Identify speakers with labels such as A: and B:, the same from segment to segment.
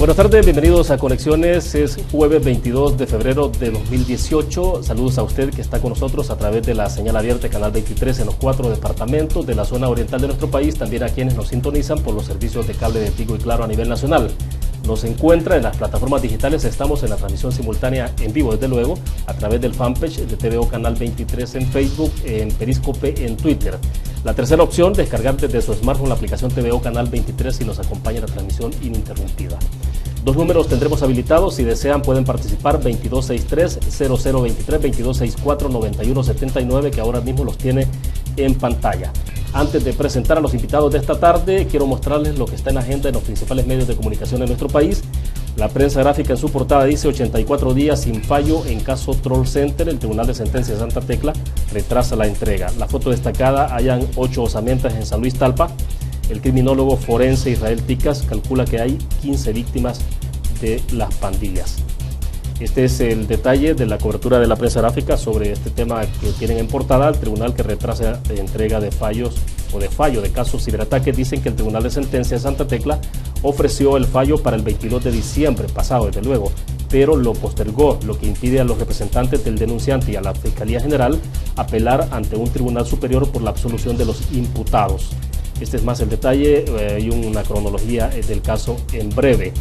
A: Buenas tardes, bienvenidos a Conexiones. Es jueves 22 de febrero de 2018. Saludos a usted que está con nosotros a través de la señal abierta Canal 23 en los 4 departamentos de la zona oriental de nuestro país, también a quienes nos sintonizan por los servicios de cable de Tigo y Claro a nivel nacional. Nos encuentra en las plataformas digitales, estamos en la transmisión simultánea en vivo, desde luego, a través del fanpage de TVO Canal 23 en Facebook, en Periscope, en Twitter. La tercera opción, descargar desde su smartphone la aplicación TVO Canal 23 y nos acompaña en la transmisión ininterrumpida. Dos números tendremos habilitados, si desean pueden participar, 2263-0023, 2264-9179, que ahora mismo los tiene en pantalla. Antes de presentar a los invitados de esta tarde, quiero mostrarles lo que está en agenda en los principales medios de comunicación de nuestro país. La prensa gráfica en su portada dice 84 días sin fallo en caso Troll Center. El Tribunal de Sentencia de Santa Tecla retrasa la entrega. La foto destacada, hayan 8 osamentas en San Luis Talpa. El criminólogo forense Israel Ticas calcula que hay 15 víctimas de las pandillas. Este es el detalle de la cobertura de la prensa gráfica sobre este tema que tienen en portada. El tribunal que retrasa la entrega de fallos o de fallo de casos ciberataques. Dicen que el Tribunal de Sentencia de Santa Tecla ofreció el fallo para el 22 de diciembre pasado, desde luego, pero lo postergó, lo que impide a los representantes del denunciante y a la Fiscalía General apelar ante un tribunal superior por la absolución de los imputados. Este es más el detalle, hay una cronología del caso en breve.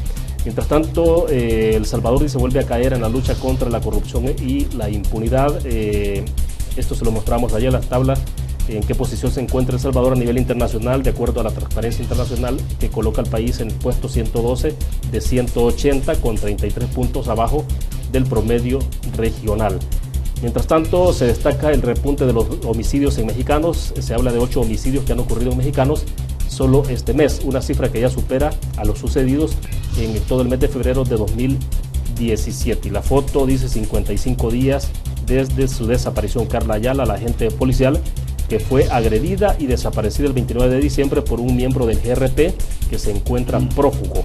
A: Mientras tanto, El Salvador se vuelve a caer en la lucha contra la corrupción y la impunidad. Esto se lo mostramos ayer en las tablas, en qué posición se encuentra El Salvador a nivel internacional, de acuerdo a la Transparencia Internacional, que coloca al país en el puesto 112 de 180, con 33 puntos abajo del promedio regional. Mientras tanto, se destaca el repunte de los homicidios en mexicanos. Se habla de 8 homicidios que han ocurrido en mexicanos solo este mes, una cifra que ya supera a los sucedidos en todo el mes de febrero de 2017. Y la foto dice 55 días desde su desaparición. Carla Ayala, la agente policial que fue agredida y desaparecida el 29 de diciembre por un miembro del GRP que se encuentra prófugo.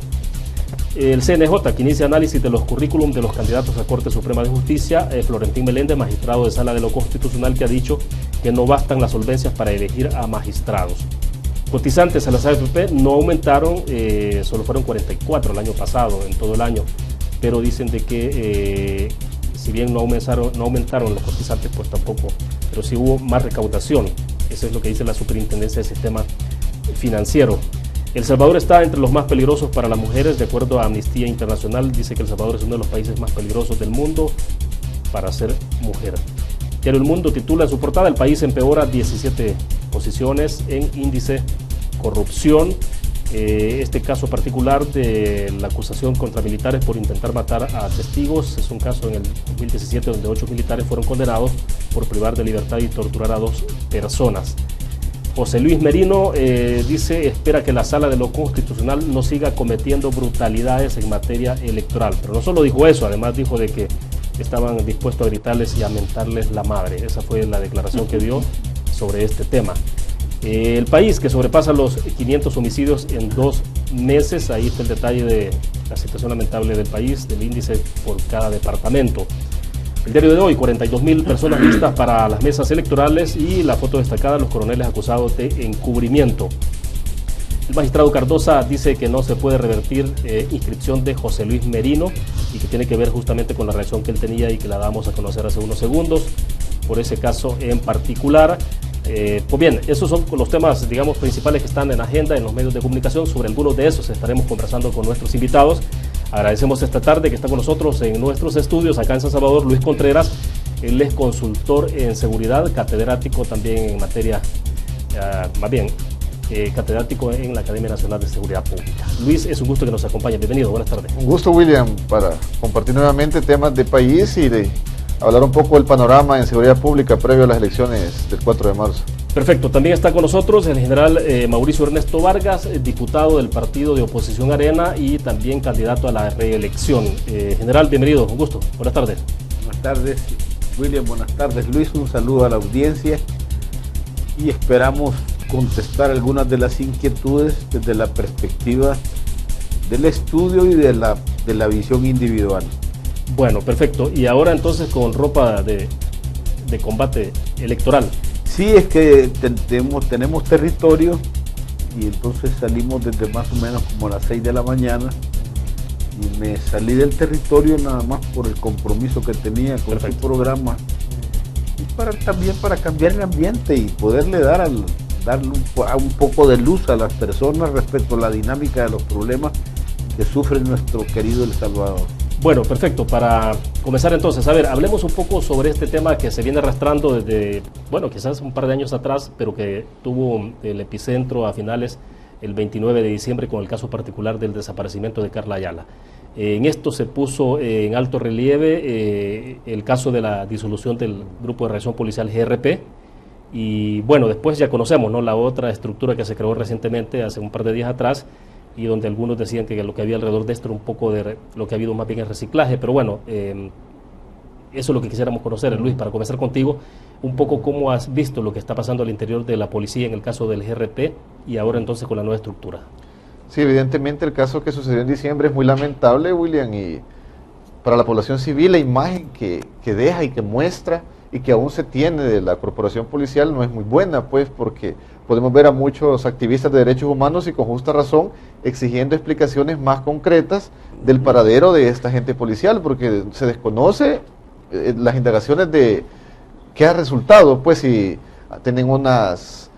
A: El CNJ, que inicia análisis de los currículum de los candidatos a Corte Suprema de Justicia. Florentín Meléndez, magistrado de Sala de lo Constitucional, que ha dicho que no bastan las solvencias para elegir a magistrados. Cotizantes a las AFP no aumentaron, solo fueron 44 el año pasado, en todo el año, pero dicen de que si bien no aumentaron los cotizantes, pues tampoco, pero sí hubo más recaudación. Eso es lo que dice la Superintendencia del Sistema Financiero. El Salvador está entre los más peligrosos para las mujeres, de acuerdo a Amnistía Internacional. Dice que El Salvador es uno de los países más peligrosos del mundo para ser mujer. Diario El Mundo titula en su portada: el país empeora 17 posiciones en índice corrupción. Este caso particular de la acusación contra militares por intentar matar a testigos es un caso en el 2017 donde 8 militares fueron condenados por privar de libertad y torturar a 2 personas. José Luis Merino dice, espera que la Sala de lo Constitucional no siga cometiendo brutalidades en materia electoral. Pero no solo dijo eso, además dijo de que estaban dispuestos a gritarles y a mentarles la madre. Esa fue la declaración que dio sobre este tema. El país que sobrepasa los 500 homicidios en 2 meses, ahí está el detalle de la situación lamentable del país, del índice por cada departamento. El diario de hoy, 42.000 personas listas para las mesas electorales y la foto destacada, los coroneles acusados de encubrimiento. El magistrado Cardosa dice que no se puede revertir inscripción de José Luis Merino y que tiene que ver justamente con la reacción que él tenía y que la damos a conocer hace unos segundos por ese caso en particular. Pues bien, esos son los temas, digamos, principales que están en agenda en los medios de comunicación. Sobre algunos de esos estaremos conversando con nuestros invitados. Agradecemos esta tarde que está con nosotros en nuestros estudios acá en San Salvador Luis Contreras. Él es consultor en seguridad, catedrático también en materia, catedrático en la Academia Nacional de Seguridad Pública. Luis, es un gusto que nos acompañe. Bienvenido, buenas tardes.
B: Un gusto, William, para compartir nuevamente temas de país y de hablar un poco del panorama en seguridad pública previo a las elecciones del 4 de marzo.
A: Perfecto, también está con nosotros el general Mauricio Ernesto Vargas, diputado del partido de oposición Arena y también candidato a la reelección. General, bienvenido, un gusto, buenas tardes.
C: Buenas tardes, William, buenas tardes, Luis, un saludo a la audiencia y esperamos contestar algunas de las inquietudes desde la perspectiva del estudio y de la visión individual.
A: Bueno, perfecto. Y ahora entonces con ropa de combate electoral.
C: Sí, es que tenemos territorio y entonces salimos desde más o menos como las 6 de la mañana y me salí del territorio nada más por el compromiso que tenía con su programa y también para cambiar el ambiente y poderle darle un poco de luz a las personas respecto a la dinámica de los problemas que sufre nuestro querido El Salvador.
A: Bueno, perfecto. Para comenzar entonces, a ver, hablemos un poco sobre este tema que se viene arrastrando desde, bueno, quizás un par de años atrás, pero que tuvo el epicentro a finales el 29 de diciembre con el caso particular del desaparecimiento de Carla Ayala. En esto se puso en alto relieve el caso de la disolución del Grupo de Reacción Policial GRP y bueno, después ya conocemos, ¿no?, la otra estructura que se creó recientemente, hace un par de días atrás, y donde algunos decían que lo que había alrededor de esto era un poco de lo que ha habido más bien es reciclaje, pero bueno, eso es lo que quisiéramos conocer, Luis, para comenzar contigo, un poco cómo has visto lo que está pasando al interior de la policía en el caso del GRP y ahora entonces con la nueva estructura.
B: Sí, evidentemente el caso que sucedió en diciembre es muy lamentable, William, y para la población civil la imagen que deja y que muestra y que aún se tiene de la corporación policial no es muy buena, pues, porque podemos ver a muchos activistas de derechos humanos y con justa razón exigiendo explicaciones más concretas del paradero de esta agente policial, porque se desconoce las indagaciones de qué ha resultado, pues, si tienen unos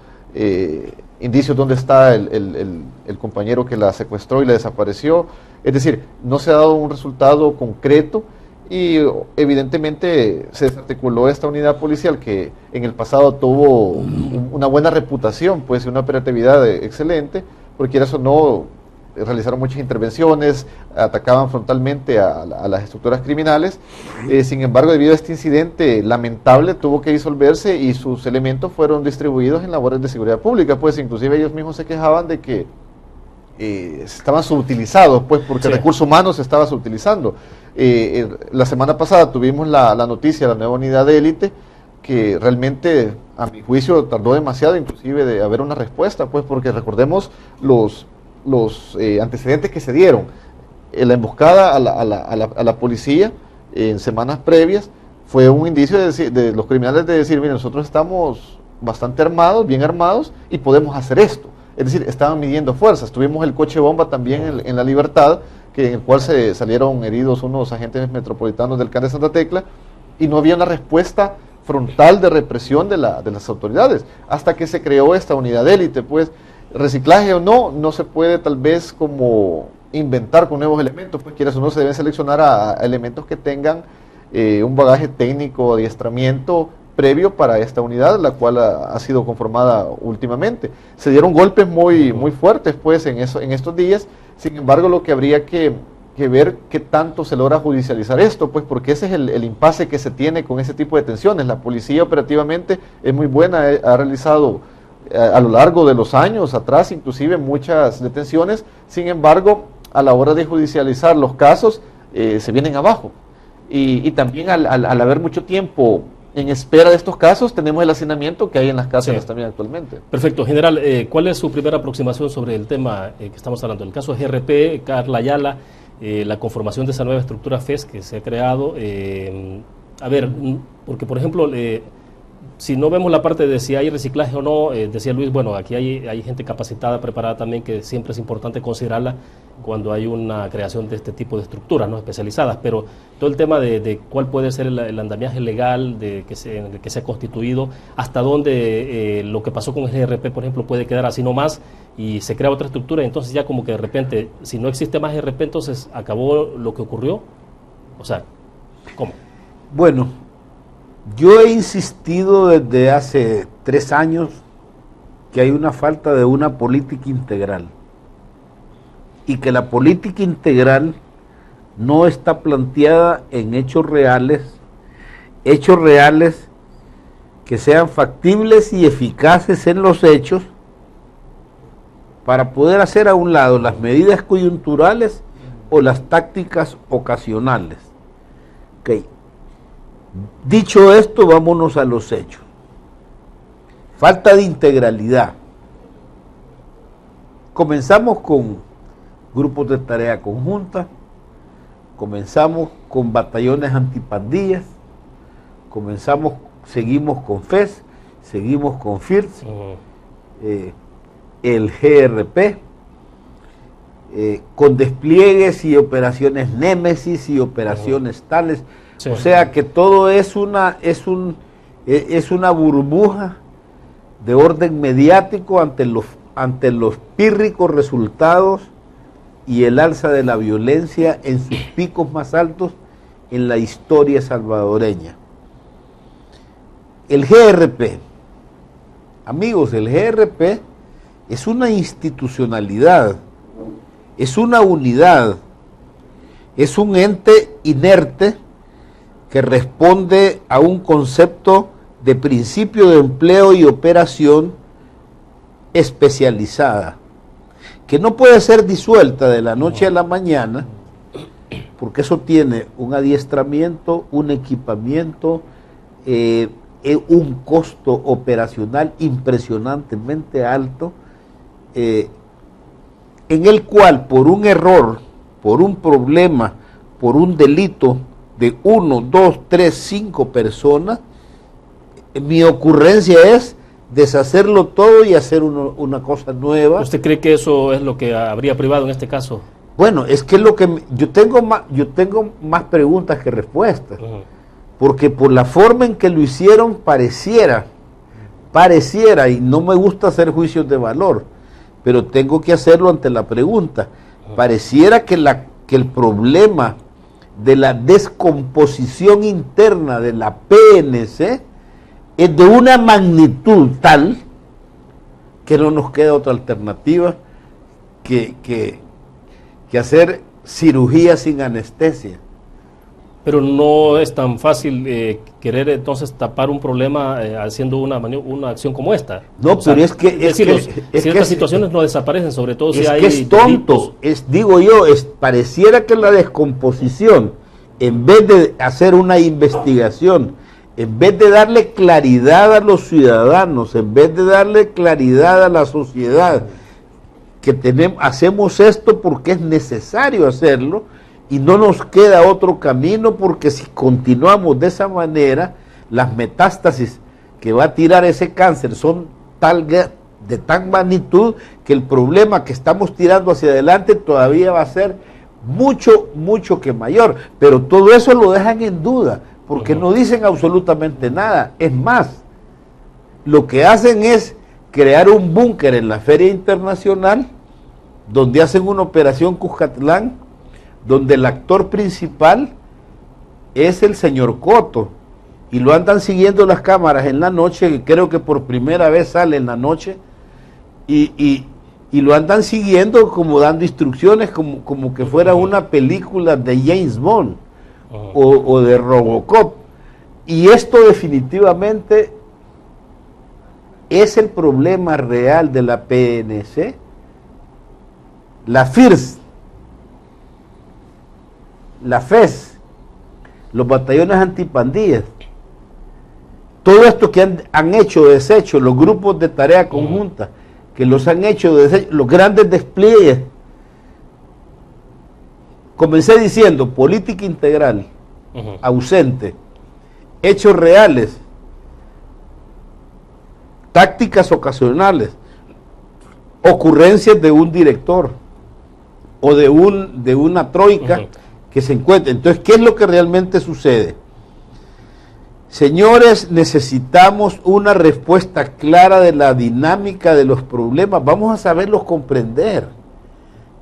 B: indicios dónde está el compañero que la secuestró y la desapareció, es decir, no se ha dado un resultado concreto. Y evidentemente se desarticuló esta unidad policial que en el pasado tuvo una buena reputación, pues, y una operatividad excelente, porque quieras o no, realizaron muchas intervenciones, atacaban frontalmente a las estructuras criminales. Sin embargo, debido a este incidente lamentable, tuvo que disolverse y sus elementos fueron distribuidos en labores de seguridad pública, pues inclusive ellos mismos se quejaban de que estaban subutilizados, pues, porque el recurso humano se estaba subutilizando. La semana pasada tuvimos la noticia de la nueva unidad de élite, que realmente, a mi juicio, tardó demasiado inclusive de haber una respuesta, pues, porque recordemos los antecedentes que se dieron. La emboscada a la policía en semanas previas fue un indicio de los criminales de decir, mire, nosotros estamos bastante armados, bien armados, y podemos hacer esto. Es decir, estaban midiendo fuerzas. Tuvimos el coche bomba también en La Libertad, en el cual se salieron heridos unos agentes metropolitanos del CAN de Santa Tecla, y no había una respuesta frontal de represión de las autoridades, hasta que se creó esta unidad de élite. Pues, reciclaje o no se puede tal vez como inventar con nuevos elementos, pues quieras o no se deben seleccionar a elementos que tengan un bagaje técnico, adiestramiento previo para esta unidad, la cual ha sido conformada últimamente. Se dieron golpes muy fuertes, pues, en estos días. Sin embargo, lo que habría que ver qué tanto se logra judicializar esto, pues, porque ese es el impasse que se tiene con ese tipo de detenciones. La policía operativamente es muy buena, ha realizado a lo largo de los años atrás inclusive muchas detenciones. Sin embargo, a la hora de judicializar los casos se vienen abajo, y también al haber mucho tiempo en espera de estos casos, tenemos el hacinamiento que hay en las cárceles también actualmente.
A: Perfecto. General, ¿cuál es su primera aproximación sobre el tema que estamos hablando? El caso GRP, Carla Ayala, la conformación de esa nueva estructura FES que se ha creado. A ver, porque por ejemplo, si no vemos la parte de si hay reciclaje o no, decía Luis, bueno, aquí hay gente capacitada, preparada también, que siempre es importante considerarla cuando hay una creación de este tipo de estructuras, ¿no?, especializadas, pero todo el tema de cuál puede ser el andamiaje legal de que se ha constituido, hasta dónde lo que pasó con el GRP, por ejemplo, puede quedar así nomás y se crea otra estructura, y entonces ya como que de repente, si no existe más GRP, entonces acabó lo que ocurrió. O sea, ¿cómo?
C: Bueno, yo he insistido desde hace 3 años que hay una falta de una política integral, y que la política integral no está planteada en hechos reales que sean factibles y eficaces en los hechos para poder hacer a un lado las medidas coyunturales o las tácticas ocasionales. Okay. Dicho esto, vámonos a los hechos. Falta de integralidad. Comenzamos con grupos de tarea conjunta, comenzamos con batallones antipandillas, seguimos con FES, seguimos con FIRS, el GRP, con despliegues y operaciones Némesis y operaciones tales. Sí. O sea que todo es una burbuja de orden mediático ante los pírricos resultados y el alza de la violencia en sus picos más altos en la historia salvadoreña. El GRP, amigos, el GRP es una institucionalidad, es una unidad, es un ente inerte que responde a un concepto de principio de empleo y operación especializada, que no puede ser disuelta de la noche a la mañana, porque eso tiene un adiestramiento, un equipamiento, un costo operacional impresionantemente alto, en el cual por un error, por un problema, por un delito de 1, 2, 3, 5 personas, mi ocurrencia es deshacerlo todo y hacer una cosa nueva.
A: ¿Usted cree que eso es lo que habría privado en este caso?
C: Bueno, es que yo tengo más preguntas que respuestas, porque por la forma en que lo hicieron pareciera, y no me gusta hacer juicios de valor, pero tengo que hacerlo ante la pregunta, pareciera que el problema de la descomposición interna de la PNC es de una magnitud tal que no nos queda otra alternativa que hacer cirugía sin anestesia.
A: Pero no es tan fácil querer entonces tapar un problema haciendo una acción como esta.
C: No, o sea, pero
A: ciertas situaciones no desaparecen, sobre todo si hay...
C: Es tonto, pareciera que la descomposición, en vez de hacer una investigación, en vez de darle claridad a los ciudadanos, en vez de darle claridad a la sociedad, hacemos esto porque es necesario hacerlo y no nos queda otro camino, porque si continuamos de esa manera, las metástasis que va a tirar ese cáncer son de tan magnitud que el problema que estamos tirando hacia adelante todavía va a ser mucho, mucho que mayor. Pero todo eso lo dejan en duda, porque no dicen absolutamente nada. Es más, lo que hacen es crear un búnker en la Feria Internacional, donde hacen una operación Cuscatlán, donde el actor principal es el señor Coto, y lo andan siguiendo las cámaras en la noche, creo que por primera vez sale en la noche, y lo andan siguiendo como dando instrucciones, como que fuera una película de James Bond o de Robocop. Y esto definitivamente es el problema real de la PNC. La FIRS, la FES, los batallones antipandillas, todo esto que han hecho deshecho, los grupos de tarea conjunta, que los han hecho deshecho, los grandes despliegues. Comencé diciendo política integral, ausente, hechos reales, tácticas ocasionales, ocurrencias de un director o de una troika que se encuentra. Entonces, ¿qué es lo que realmente sucede? Señores, necesitamos una respuesta clara de la dinámica de los problemas. Vamos a saberlos comprender,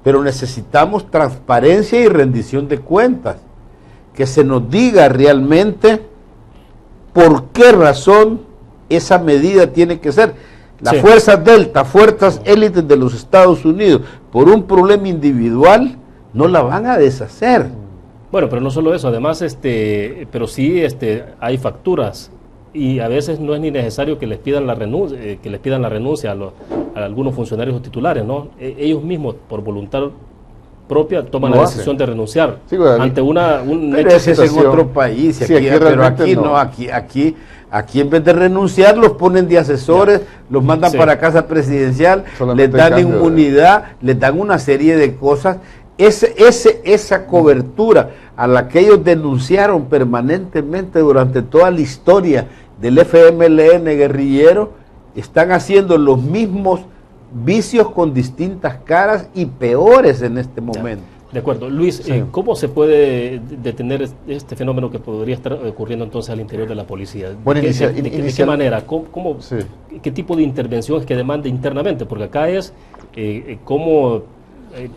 C: pero necesitamos transparencia y rendición de cuentas. Que se nos diga realmente por qué razón esa medida tiene que ser. Las fuerzas Delta, fuerzas élites de los Estados Unidos, por un problema individual, no la van a deshacer.
A: Bueno, pero no solo eso, además, pero sí hay facturas, y a veces no es ni necesario que les pidan la renuncia a algunos funcionarios o titulares, ¿no? Ellos mismos, por voluntad propia, toman la decisión de renunciar ante un
C: pero ese es en otro país, pero aquí no, aquí en vez de renunciar los ponen de asesores, los mandan para casa presidencial, les dan inmunidad, les dan una serie de cosas. Esa cobertura a la que ellos denunciaron permanentemente durante toda la historia del FMLN guerrillero, están haciendo los mismos vicios con distintas caras y peores en este momento.
A: De acuerdo. Luis,
B: Sí.
A: ¿cómo se puede detener este fenómeno que podría estar ocurriendo entonces al interior de la policía?
B: Bueno,
A: ¿De qué manera?
B: Sí.
A: ¿Qué tipo de intervención es que demanda internamente? Porque acá es cómo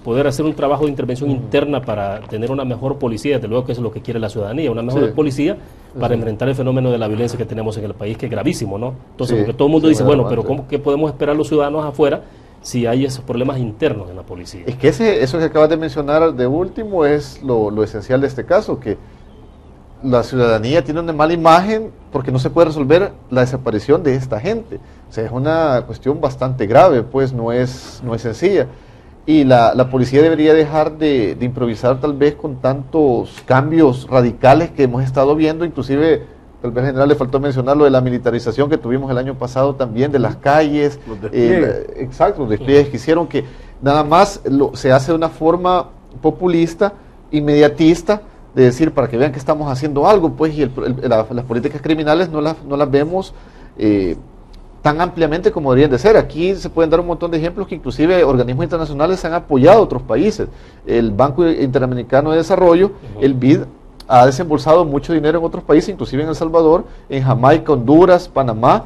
A: poder hacer un trabajo de intervención interna para tener una mejor policía, desde luego que eso es lo que quiere la ciudadanía, una mejor
B: Sí.
A: policía para
B: Sí.
A: enfrentar el fenómeno de la violencia que tenemos en el país, que es gravísimo, ¿no? Entonces,
B: Sí,
A: porque todo el mundo
B: sí,
A: dice,
B: muy
A: bueno, pero
B: alarmante.
A: ¿qué podemos esperar los ciudadanos afuera si hay esos problemas internos en la policía?
B: Es que eso que acabas de mencionar de último es lo esencial de este caso, que la ciudadanía tiene una mala imagen porque no se puede resolver la desaparición de esta gente. O sea, es una cuestión bastante grave, pues no es sencilla. Y la policía debería dejar de improvisar tal vez con tantos cambios radicales que hemos estado viendo, inclusive tal vez al general le faltó mencionar lo de la militarización que tuvimos el año pasado también de las calles.
C: Los despliegues.
B: Exacto, los despliegues que hicieron, que nada más se hace de una forma populista, inmediatista, de decir para que vean que estamos haciendo algo, pues, y las políticas criminales no las vemos tan ampliamente como deberían de ser. Aquí se pueden dar un montón de ejemplos que inclusive organismos internacionales han apoyado a otros países. El Banco Interamericano de Desarrollo, el BID, ha desembolsado mucho dinero en otros países, inclusive en El Salvador, en Jamaica, Honduras, Panamá,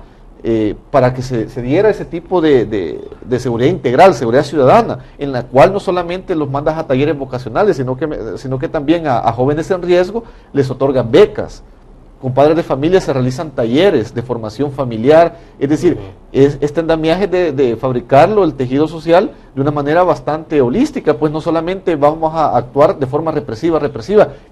B: para que se diera ese tipo de seguridad integral, seguridad ciudadana, en la cual no solamente los mandas a talleres vocacionales, sino que también a jóvenes en riesgo les otorgan becas. Con padres de familia se realizan talleres de formación familiar, es decir, este andamiaje de fabricarlo, el tejido social, de una manera bastante holística, pues no solamente vamos a actuar de forma represiva,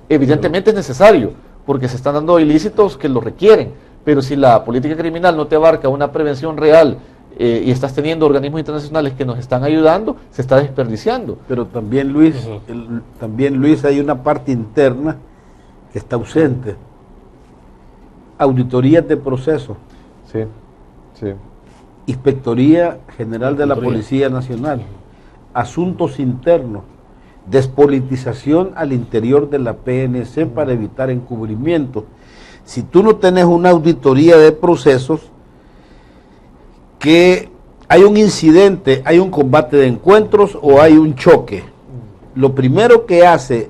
B: evidentemente es necesario, porque se están dando ilícitos que lo requieren, pero si la política criminal no te abarca una prevención real y estás teniendo organismos internacionales que nos están ayudando, se está desperdiciando.
C: Pero también, Luis, hay una parte interna que está ausente. Auditorías de proceso.
B: Sí, sí.
C: Inspectoría General de la Policía Nacional. Asuntos internos. Despolitización al interior de la PNC para evitar encubrimiento. Si tú no tenés una auditoría de procesos, que hay un incidente, hay un combate de encuentros o hay un choque, lo primero que hace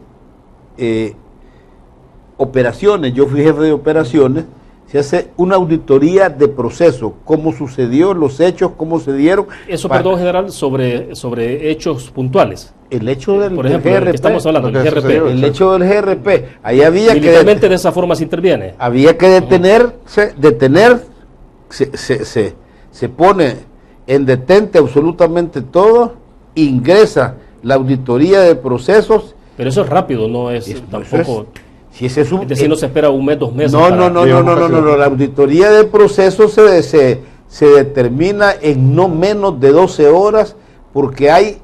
C: operaciones, yo fui jefe de operaciones, se hace una auditoría de proceso, cómo sucedió, los hechos, cómo se dieron.
A: Eso, perdón, general, sobre hechos puntuales.
C: El hecho del,
A: por ejemplo,
C: del
A: del
C: GRP,
A: que estamos hablando, el GRP.
C: el hecho del GRP, ahí había
A: Militarmente de esa forma se interviene.
C: Había que se pone en detente absolutamente todo, ingresa la auditoría de procesos.
A: Pero eso es rápido, no es tampoco...
C: Si ese es,
A: es decir, no se espera un mes, 2 meses.
C: No, la auditoría de procesos se determina en no menos de 12 horas porque hay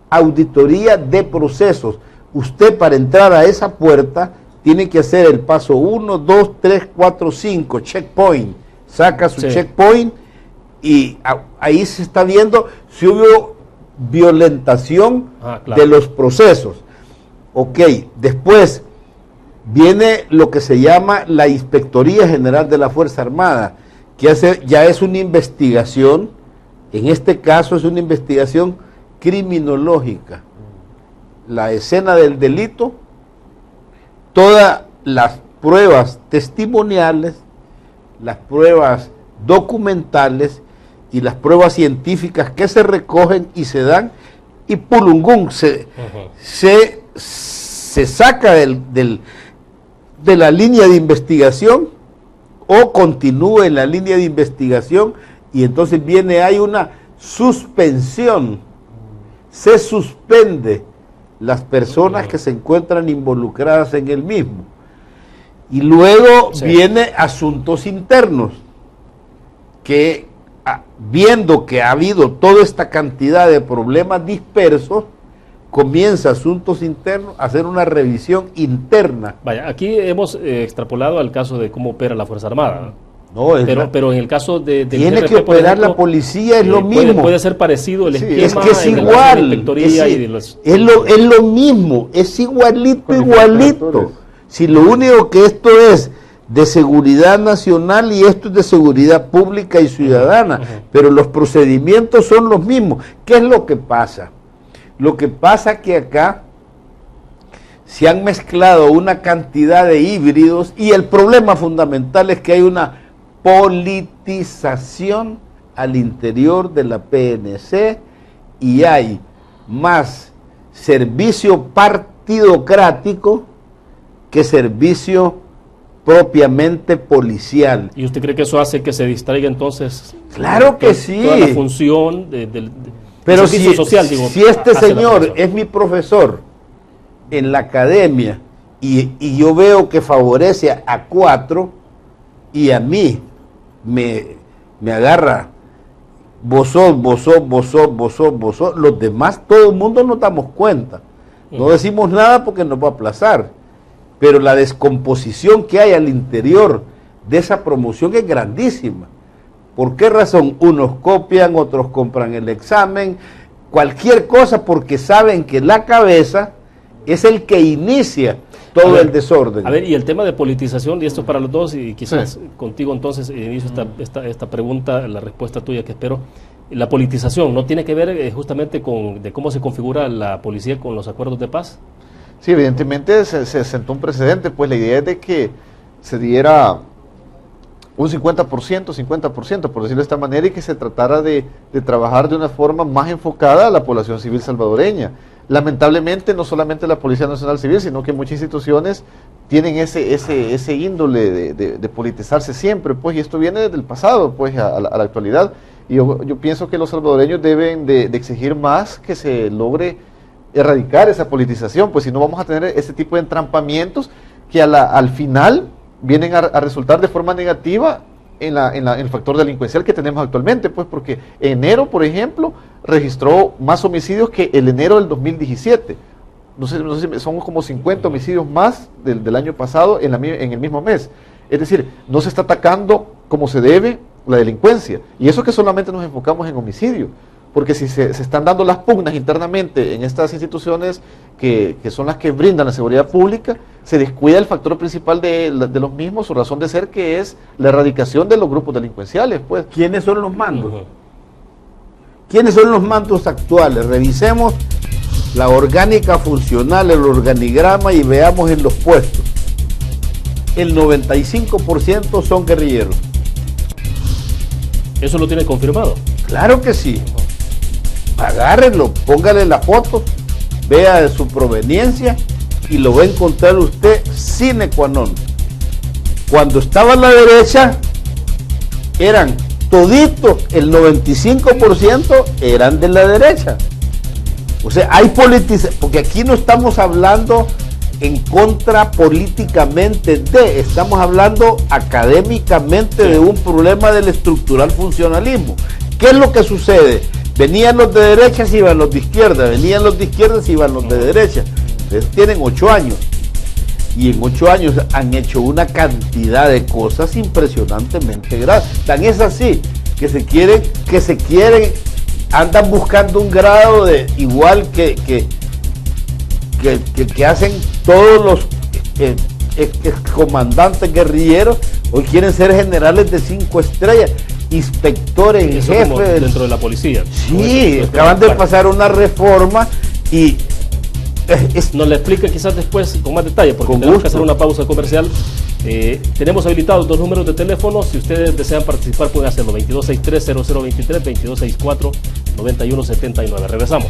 C: auditoría de procesos. Usted para entrar a esa puerta tiene que hacer el paso 1, 2, 3, 4, 5, checkpoint. Saca su checkpoint y ahí se está viendo si hubo violentación de los procesos. Ok, después viene lo que se llama la Inspectoría General de la Fuerza Armada, que ya es una investigación, en este caso es una investigación criminológica. La escena del delito, todas las pruebas testimoniales, las pruebas documentales y las pruebas científicas que se recogen y se dan, y pulungún, se saca de la línea de investigación o continúa en la línea de investigación y entonces hay una suspensión, se suspende las personas que se encuentran involucradas en el mismo y luego viene asuntos internos que viendo que ha habido toda esta cantidad de problemas dispersos, comienza asuntos internos a hacer una revisión interna.
A: Vaya, aquí hemos extrapolado al caso de cómo opera la Fuerza Armada.
C: No,
A: pero en el caso de
C: tiene
A: GRP,
C: que operar
A: ejemplo,
C: la policía, es lo mismo.
A: Puede ser parecido el esquema.
C: Es que es
A: en
C: igual. Es lo mismo, es igualito. Si lo único que esto es de seguridad nacional y esto es de seguridad pública y ciudadana, pero los procedimientos son los mismos. ¿Qué es lo que pasa? Lo que pasa que acá se han mezclado una cantidad de híbridos y el problema fundamental es que hay una politización al interior de la PNC y hay más servicio partidocrático que servicio propiamente policial.
A: ¿Y usted cree que eso hace que se distraiga entonces?
C: Claro que sí.
A: Toda la función del
C: pero
A: servicio social, digo,
C: si este señor es mi profesor en la academia y yo veo que favorece a 4 y a mí me agarra vos, los demás, todo el mundo nos damos cuenta. No decimos nada porque nos va a aplazar, pero la descomposición que hay al interior de esa promoción es grandísima. ¿Por qué razón? Unos copian, otros compran el examen, cualquier cosa, porque saben que la cabeza es el que inicia todo el desorden.
A: A ver, y el tema de politización, y esto es para los dos, y quizás contigo entonces inicio esta pregunta, la respuesta tuya que espero. La politización, ¿no tiene que ver justamente con de cómo se configura la policía con los acuerdos de paz?
B: Sí, evidentemente se sentó un precedente, pues la idea es de que se diera un 50%, por decirlo de esta manera, y que se tratara de trabajar de una forma más enfocada a la población civil salvadoreña. Lamentablemente, no solamente la Policía Nacional Civil, sino que muchas instituciones tienen ese índole de politizarse siempre, pues, y esto viene desde el pasado, pues, a la actualidad. Y yo pienso que los salvadoreños deben de exigir más que se logre erradicar esa politización, pues si no vamos a tener ese tipo de entrampamientos que al final vienen a resultar de forma negativa en el factor delincuencial que tenemos actualmente, pues porque enero, por ejemplo, registró más homicidios que el enero del 2017. No sé son como 50 homicidios más del año pasado en el mismo mes. Es decir, no se está atacando como se debe la delincuencia. Y eso que solamente nos enfocamos en homicidio. Porque si se están dando las pugnas internamente en estas instituciones que son las que brindan la seguridad pública, se descuida el factor principal de los mismos, su razón de ser, que es la erradicación de los grupos delincuenciales. Pues.
C: ¿Quiénes son los mandos? ¿Quiénes son los mandos actuales? Revisemos la orgánica funcional, el organigrama y veamos en los puestos. El 95% son guerrilleros.
A: ¿Eso lo tiene confirmado?
C: Claro que sí. Agárrenlo, póngale la foto, vea su proveniencia y lo va a encontrar usted sine qua non. Cuando estaba a la derecha, eran toditos, el 95% eran de la derecha. O sea, hay politización, porque aquí no estamos hablando en contra políticamente estamos hablando académicamente de un problema del estructural funcionalismo. ¿Qué es lo que sucede? Venían los de derecha, se iban los de izquierda, venían los de izquierda, se iban los de derecha. Ustedes tienen 8 años y en 8 años han hecho una cantidad de cosas impresionantemente grandes. Tan es así que se quieren, andan buscando un grado de igual que hacen todos los comandantes guerrilleros. Hoy quieren ser generales de 5 estrellas, inspectores en jefe
A: dentro de la policía.
C: Sí, acaban de pasar una reforma y
A: nos la explica quizás después con más detalle, porque tenemos que hacer una pausa comercial. Tenemos habilitados 2 números de teléfono. Si ustedes desean participar pueden hacerlo: 2263-0023, 2264-9179. Regresamos.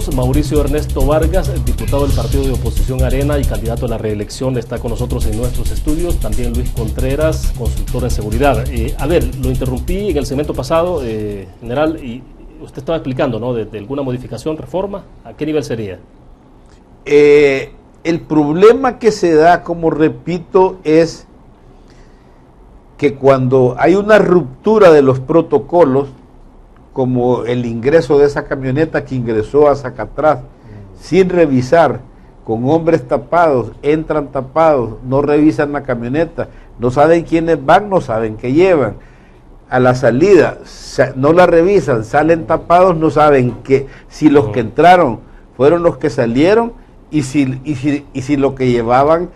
A: nosotros Mauricio Ernesto Vargas, diputado del partido de oposición Arena y candidato a la reelección, está con nosotros en nuestros estudios. También Luis Contreras, consultor en seguridad. A ver, lo interrumpí en el segmento pasado, general, y usted estaba explicando, ¿no?, de alguna modificación, reforma. ¿A qué nivel sería?
C: El problema que se da, como repito, es que cuando hay una ruptura de los protocolos, como el ingreso de esa camioneta que ingresó a Zacatrás sin revisar, con hombres tapados, entran tapados, no revisan la camioneta, no saben quiénes van, no saben qué llevan. A la salida no la revisan, salen tapados, no saben si los que entraron fueron los que salieron y si lo que llevaban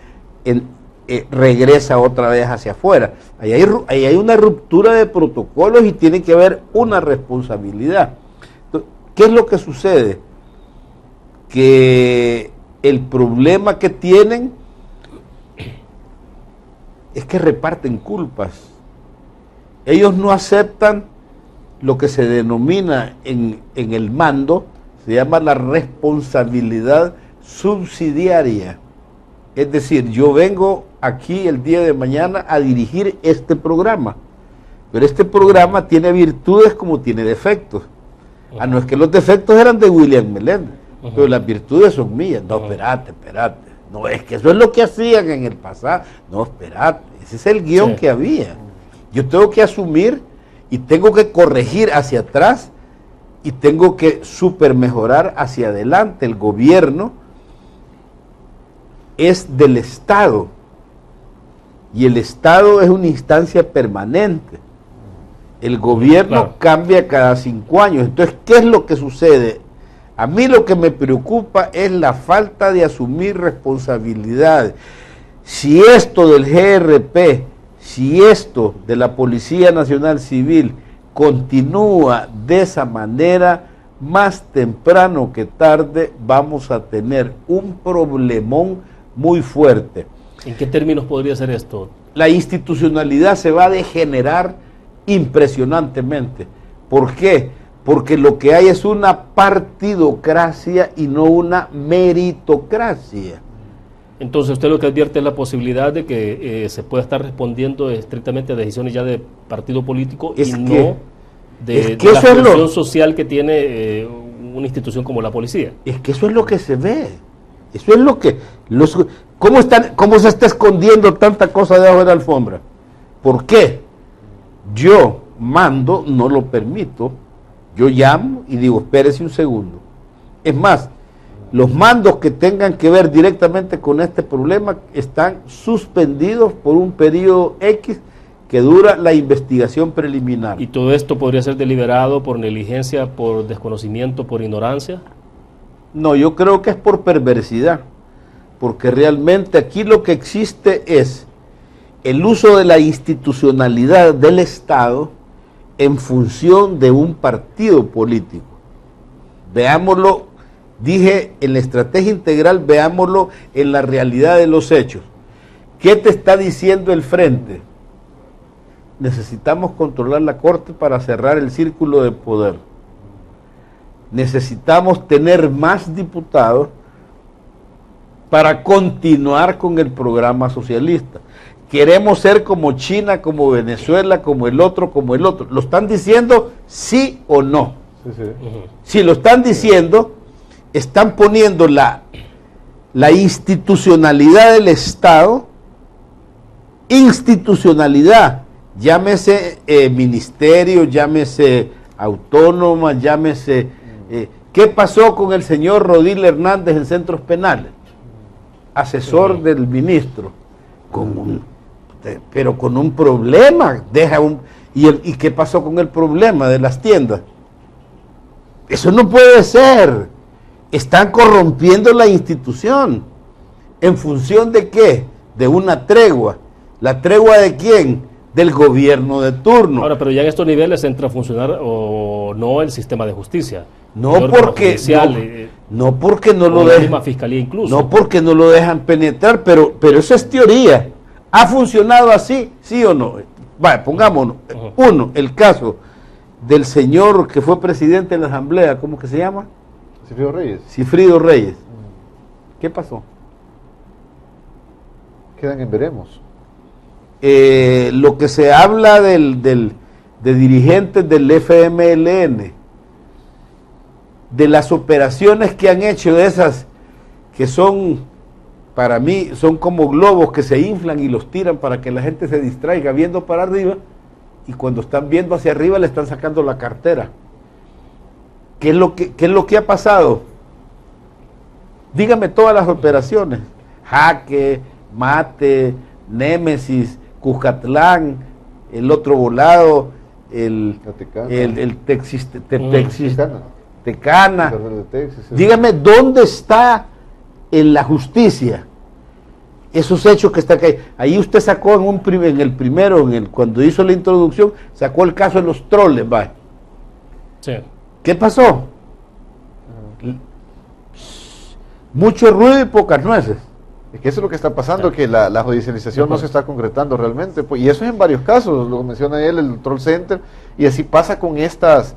C: regresa otra vez hacia afuera. Ahí hay una ruptura de protocolos y tiene que haber una responsabilidad. Entonces, ¿qué es lo que sucede? Que el problema que tienen es que reparten culpas. Ellos no aceptan lo que se denomina en el mando, se llama la responsabilidad subsidiaria. Es decir, yo vengo aquí el día de mañana a dirigir este programa, pero este programa tiene virtudes como tiene defectos. No es que los defectos eran de William Meléndez, pero las virtudes son mías. No, espérate. No, es que eso es lo que hacían en el pasado. No, espérate, ese es el guión que había. Yo tengo que asumir y tengo que corregir hacia atrás y tengo que super mejorar hacia adelante. El gobierno es del Estado y el Estado es una instancia permanente. El gobierno cambia cada 5 años. Entonces, ¿qué es lo que sucede? A mí lo que me preocupa es la falta de asumir responsabilidades. Si esto del GRP, si esto de la Policía Nacional Civil continúa de esa manera, más temprano que tarde vamos a tener un problemón muy fuerte.
A: ¿En qué términos podría ser esto?
C: La institucionalidad se va a degenerar impresionantemente. ¿Por qué? Porque lo que hay es una partidocracia y no una meritocracia.
A: Entonces usted lo que advierte es la posibilidad de que se pueda estar respondiendo estrictamente a decisiones ya de partido político y no de la función social que tiene una institución como la policía.
C: Es que eso es lo que se ve. Eso es lo que... ¿Cómo se está escondiendo tanta cosa debajo de la alfombra? ¿Por qué? Yo mando, no lo permito. Yo llamo y digo, espérese un segundo. Es más, los mandos que tengan que ver directamente con este problema están suspendidos por un periodo X que dura la investigación preliminar.
A: ¿Y todo esto podría ser deliberado por negligencia, por desconocimiento, por ignorancia?
C: No, yo creo que es por perversidad, porque realmente aquí lo que existe es el uso de la institucionalidad del Estado en función de un partido político. Veámoslo, dije en la estrategia integral, veámoslo en la realidad de los hechos. ¿Qué te está diciendo el frente? Necesitamos controlar la Corte para cerrar el círculo de poder. Necesitamos tener más diputados para continuar con el programa socialista. Queremos ser como China, como Venezuela, como el otro. ¿Lo están diciendo sí o no?
B: Sí.
C: Si lo están diciendo, están poniendo la institucionalidad del Estado, llámese ministerio, llámese autónoma, llámese... ¿Qué pasó con el señor Rodil Hernández en centros penales? Asesor del ministro, pero con un problema. ¿Y qué pasó con el problema de las tiendas? Eso no puede ser. Están corrompiendo la institución. ¿En función de qué? De una tregua. ¿La tregua de quién? Del gobierno de turno.
A: Ahora, pero ya en estos niveles entra a funcionar o no el sistema de justicia.
C: No porque no lo dejan. La misma
A: fiscalía incluso.
C: No porque no lo dejan penetrar, pero eso es teoría. ¿Ha funcionado así? ¿Sí o no? Vale, pongámonos. Uno, el caso del señor que fue presidente de la Asamblea, ¿cómo que se llama?
B: Cifrido Reyes.
C: Cifrido Reyes. ¿Qué pasó?
B: Quedan en veremos.
C: Lo que se habla de dirigentes del FMLN, de las operaciones que han hecho, de esas que son, para mí, son como globos que se inflan y los tiran para que la gente se distraiga viendo para arriba, y cuando están viendo hacia arriba le están sacando la cartera. ¿Qué es lo que ha pasado? Dígame todas las operaciones: Jaque, Mate, Némesis, Cuscatlán, el otro volado, Tecana. Dígame dónde está en la justicia esos hechos que están ahí. Ahí usted sacó cuando hizo la introducción, sacó el caso de los troles, ¿va?
A: Sí.
C: ¿Qué pasó? Mucho ruido y pocas nueces.
B: Es que eso es lo que está pasando, que la judicialización no se está concretando realmente, pues, y eso es en varios casos, lo menciona él, el Troll Center, y así pasa con estas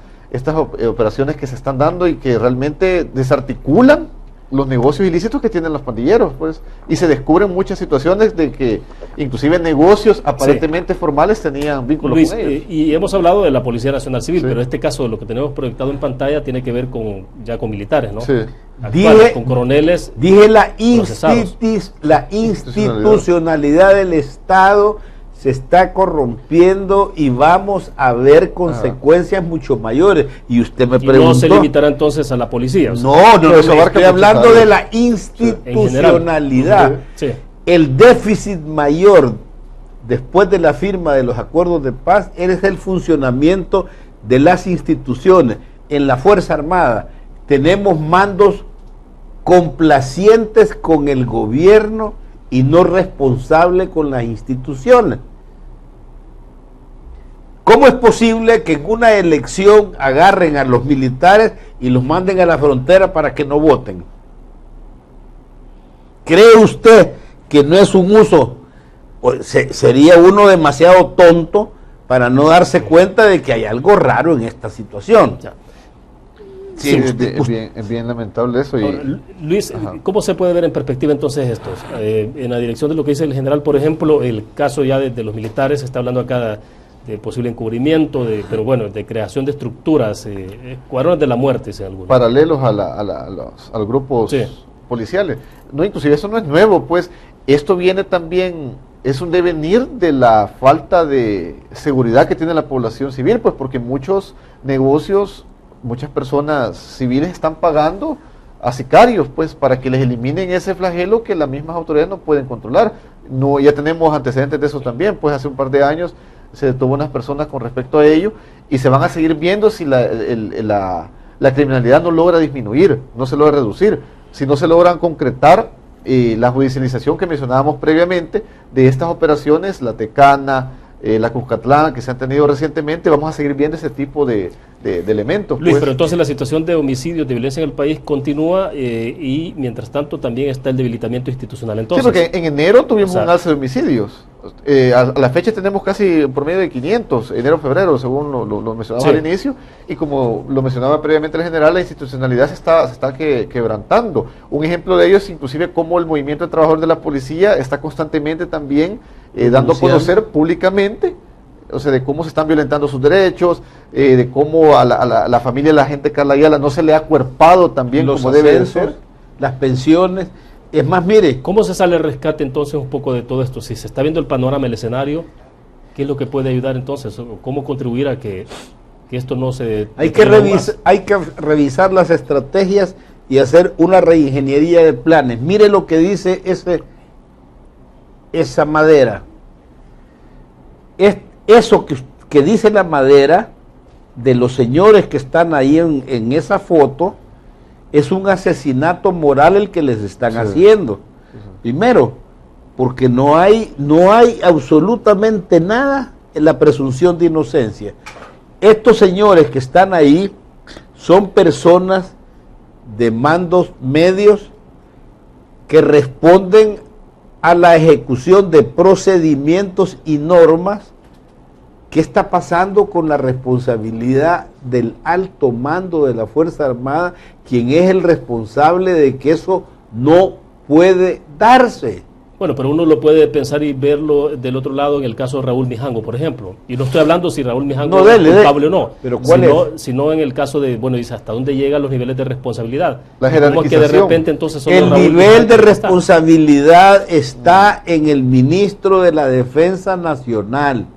B: operaciones que se están dando y que realmente desarticulan los negocios ilícitos que tienen los pandilleros, pues, y se descubren muchas situaciones de que inclusive negocios aparentemente formales tenían vínculos
A: Luis,
B: con ellos.
A: Y hemos hablado de la Policía Nacional Civil,
B: Sí.
A: pero este caso, lo que tenemos proyectado en pantalla, tiene que ver ya con militares, ¿no?
B: Sí.
A: Actuales, con coroneles.
C: Dije la
A: procesados.
C: institucionalidad del Estado se está corrompiendo y vamos a ver consecuencias mucho mayores. Y usted me
A: Y
C: preguntó.
A: no se limitará entonces a la policía. o sea,
C: No,
B: eso abarca
C: estoy
B: muchas
C: hablando
B: áreas.
C: de la institucionalidad.
A: Sí.
C: El déficit mayor después de la firma de los acuerdos de paz es el funcionamiento de las instituciones. En la Fuerza Armada tenemos mandos complacientes con el gobierno y no responsables con las instituciones. ¿Cómo es posible que en una elección agarren a los militares y los manden a la frontera para que no voten? ¿Cree usted que no es un uso? Sería uno demasiado tonto para no darse cuenta de que hay algo raro en esta situación.
B: Sí, es bien lamentable eso.
A: Ahora, Luis, ¿cómo se puede ver en perspectiva entonces esto? En la dirección de lo que dice el general, por ejemplo, el caso ya de los militares, se está hablando acá de posible encubrimiento, pero bueno, de creación de estructuras, escuadrones de la muerte, si alguno.
B: Paralelos a los grupos policiales. No, inclusive eso no es nuevo, pues esto viene también, es un devenir de la falta de seguridad que tiene la población civil, pues porque muchos negocios, muchas personas civiles están pagando a sicarios, pues, para que les eliminen ese flagelo que las mismas autoridades no pueden controlar. No, ya tenemos antecedentes de eso también, pues hace un par de años se detuvo unas personas con respecto a ello y se van a seguir viendo si la criminalidad no logra disminuir, no se logra reducir, si no se logran concretar la judicialización que mencionábamos previamente de estas operaciones, la Tecana, la Cuscatlán, que se han tenido recientemente. Vamos a seguir viendo ese tipo de elementos.
A: Luis,
B: pues.
A: pero entonces la situación de homicidios, de violencia en el país continúa y mientras tanto también está el debilitamiento institucional. Entonces,
B: Sí, porque en enero tuvimos un alza de homicidios. A la fecha tenemos casi un promedio de 500, enero-febrero, según lo mencionaba al inicio, y como lo mencionaba previamente el general, la institucionalidad se está quebrantando. Un ejemplo de ello es inclusive cómo el movimiento de trabajadores de la policía está constantemente también dando a conocer públicamente, o sea, de cómo se están violentando sus derechos, de cómo a la familia de la gente Carla Ayala no se le ha acuerpado también
C: los
B: como debe de
C: ascensos,
B: ser.
C: las pensiones. Es más, mire,
A: ¿cómo se sale el rescate entonces un poco de todo esto? Si se está viendo el panorama, el escenario, ¿qué es lo que puede ayudar entonces? ¿Cómo contribuir a que esto no se...
C: hay que revisar las estrategias y hacer una reingeniería de planes. Mire lo que dice esa madera. Eso que dice la madera de los señores que están ahí en esa foto, es un asesinato moral el que les están haciendo. Primero, porque no hay absolutamente nada en la presunción de inocencia. Estos señores que están ahí son personas de mandos medios que responden a la ejecución de procedimientos y normas ¿Qué está pasando con la responsabilidad del alto mando de la Fuerza Armada, quien es el responsable de que eso no puede darse?
A: Bueno, pero uno lo puede pensar y verlo del otro lado en el caso de Raúl Mijango, por ejemplo. Y no estoy hablando si Raúl Mijango es culpable o no,
C: pero ¿cuál
A: sino en el caso de, bueno, dice, hasta dónde llegan los niveles de responsabilidad.
B: La
A: jerarquización. Como que de repente entonces solo
C: el
A: Raúl
C: nivel
A: Mijango
C: de responsabilidad está en el ministro de la Defensa Nacional.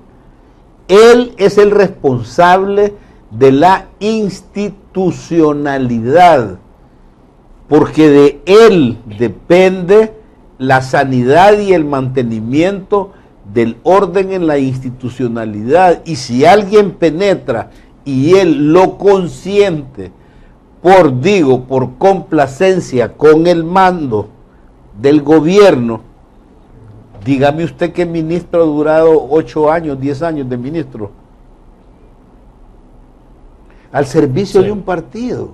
C: Él es el responsable de la institucionalidad, porque de él depende la sanidad y el mantenimiento del orden en la institucionalidad. Y si alguien penetra y él lo consiente por complacencia con el mando del gobierno, dígame usted qué ministro ha durado 8 años, 10 años de ministro al servicio de un partido.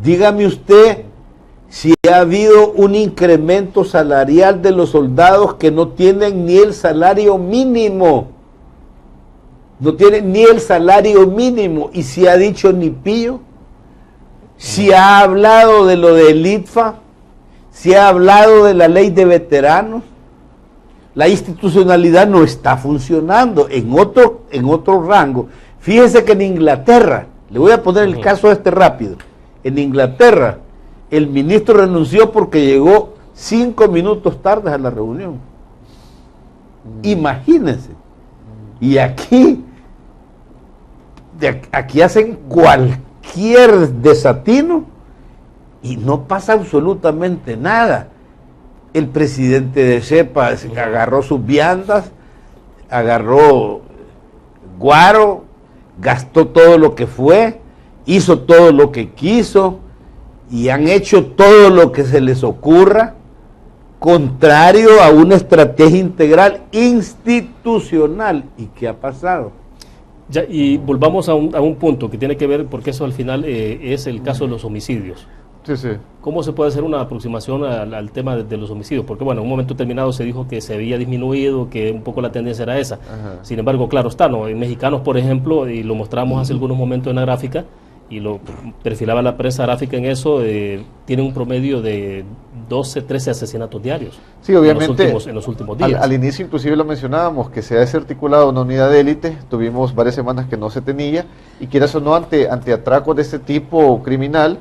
C: Dígame usted si ha habido un incremento salarial de los soldados que no tienen ni el salario mínimo. No tienen ni el salario mínimo. Y si ha dicho ni pillo, si ha hablado de lo del ITFA, si ha hablado de la ley de veteranos, la institucionalidad no está funcionando en otro rango. Fíjese que en Inglaterra, le voy a poner el caso rápido, en Inglaterra, el ministro renunció porque llegó 5 minutos tarde a la reunión. Imagínense. Y aquí hacen cualquier desatino y no pasa absolutamente nada. El presidente de CEPA agarró sus viandas, agarró guaro, gastó todo lo que fue, hizo todo lo que quiso, y han hecho todo lo que se les ocurra, contrario a una estrategia integral institucional. ¿Y qué ha pasado?
A: Ya, y volvamos a un punto que tiene que ver, porque eso al final es el caso de los homicidios.
B: Sí, sí.
A: ¿Cómo se puede hacer una aproximación al tema de los homicidios? Porque bueno, en un momento determinado se dijo que se había disminuido, que un poco la tendencia era esa. Ajá. Sin embargo, claro está, ¿no? En mexicanos, por ejemplo, y lo mostramos hace algunos momentos en la gráfica, y lo perfilaba la prensa gráfica en eso, tiene un promedio de 12, 13 asesinatos diarios.
B: Sí, obviamente,
A: en los últimos días.
B: Al inicio inclusive lo mencionábamos, que se ha desarticulado una unidad de élite, tuvimos varias semanas que no se tenía, y quieras o no, ante atracos de este tipo criminal,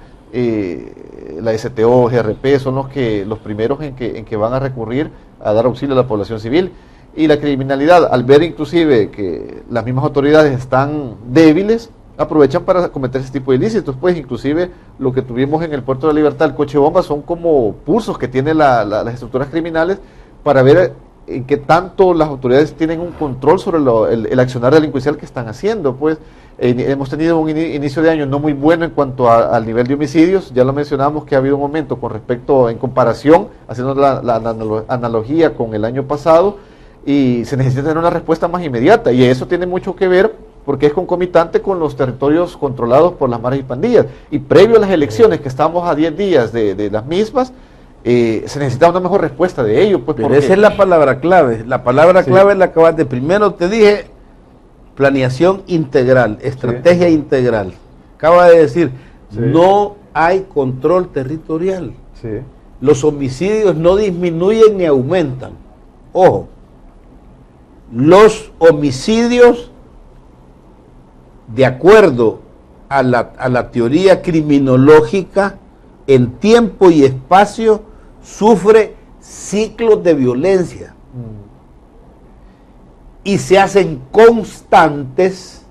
B: la STO, GRP son los primeros en que van a recurrir a dar auxilio a la población civil. Y la criminalidad, al ver inclusive que las mismas autoridades están débiles, aprovechan para cometer ese tipo de ilícitos. Pues inclusive lo que tuvimos en el Puerto de la Libertad, el coche bomba, son como pulsos que tienen las estructuras criminales para ver en qué tanto las autoridades tienen un control sobre el accionar delincuencial que están haciendo. Pues hemos tenido un inicio de año no muy bueno en cuanto al nivel de homicidios. Ya lo mencionamos que ha habido un aumento con respecto, en comparación, haciendo la analogía con el año pasado, y se necesita tener una respuesta más inmediata, y eso tiene mucho que ver porque es concomitante con los territorios controlados por las maras y pandillas, y previo a las elecciones, que estamos a 10 días de las mismas, se necesita una mejor respuesta de ello. Pues,
C: pero esa es la palabra clave. La palabra clave es la que acabas de, primero te dije, planeación integral, estrategia integral. Acaba de decir, no hay control territorial. Los homicidios no disminuyen ni aumentan. Ojo, los homicidios, de acuerdo a la teoría criminológica, en tiempo y espacio sufre ciclos de violencia y se hacen constantes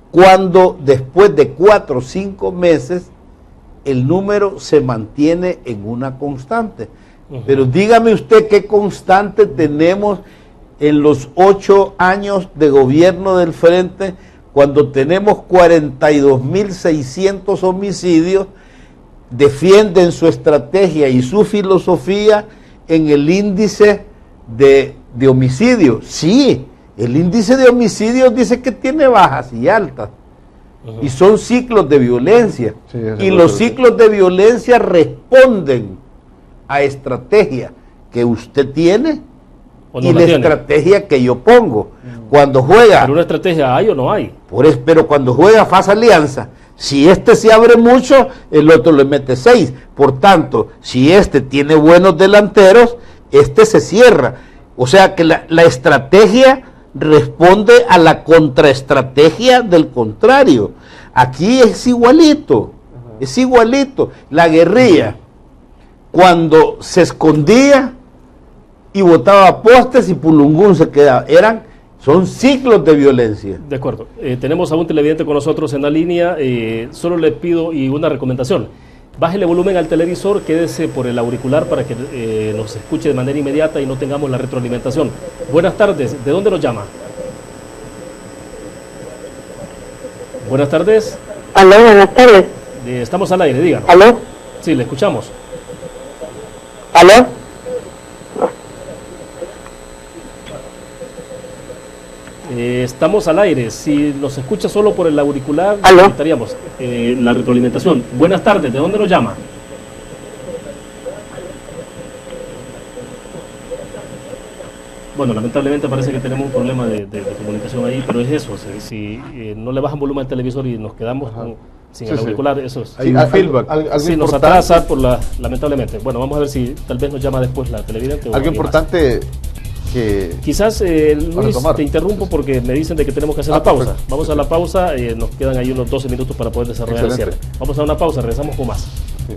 C: cuando después de 4 o 5 meses el número se mantiene en una constante. Pero dígame usted qué constante tenemos en los 8 años de gobierno del Frente, cuando tenemos 42.600 homicidios. Defienden su estrategia y su filosofía en el índice de homicidios. Sí, el índice de homicidios dice que tiene bajas y altas, y son ciclos de violencia, y los ciclos de violencia responden a estrategia que usted tiene
A: ¿O no
C: y
A: la
C: la
A: tiene?
C: estrategia que yo pongo. Cuando juega,
A: ¿Pero una estrategia hay o no hay?
C: pero cuando juega FAS Alianza, si este se abre mucho, el otro le mete 6. Por tanto, si este tiene buenos delanteros, este se cierra. O sea que la estrategia responde a la contraestrategia del contrario. Aquí es igualito, es igualito. La guerrilla, cuando se escondía y botaba postes y Pulungún se quedaba, son ciclos de violencia.
A: De acuerdo. Tenemos a un televidente con nosotros en la línea. Solo le pido y una recomendación. Bájele volumen al televisor, quédese por el auricular para que nos escuche de manera inmediata y no tengamos la retroalimentación. Buenas tardes. ¿De dónde nos llama? Buenas tardes.
D: Aló, buenas tardes.
A: Estamos al aire, díganos.
D: Aló,
A: Sí, le escuchamos.
D: aló.
A: Estamos al aire. Si nos escucha solo por el auricular,
D: ¿Aló?
A: necesitaríamos la retroalimentación. Buenas tardes. ¿De dónde nos llama? Bueno, lamentablemente parece que tenemos un problema de comunicación ahí, pero es eso. Si no le bajan volumen al televisor y nos quedamos sin
B: Sí,
A: el
B: sí.
A: auricular, eso es.
C: Hay un feedback.
B: Algo
A: Sí, nos
B: importante-
A: atrasa lamentablemente. Bueno, vamos a ver si tal vez nos llama después la televidente. o
B: Algo
A: alguien más.
B: importante que...
A: Quizás, Luis,
B: retomar.
A: te interrumpo porque me dicen de que tenemos que hacer
B: Ah,
A: la pausa.
B: perfecto.
A: Vamos a la pausa, nos quedan ahí unos 12 minutos para poder desarrollar el
B: Excelente.
A: cierre. Vamos a una pausa, regresamos con más.
B: Sí.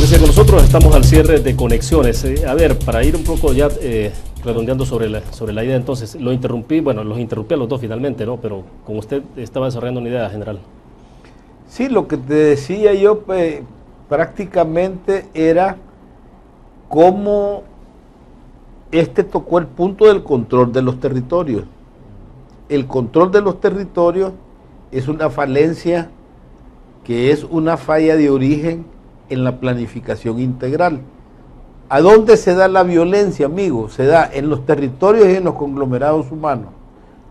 A: Quédese con nosotros, estamos al cierre de conexiones. A ver, para ir un poco ya redondeando sobre la idea, entonces, los interrumpí a los dos finalmente, ¿no? Pero como usted estaba desarrollando una idea general.
C: Sí, lo que te decía yo prácticamente era cómo tocó el punto del control de los territorios. El control de los territorios es una falencia que es una falla de origen en la planificación integral. ¿A dónde se da la violencia, amigo? Se da en los territorios y en los conglomerados humanos.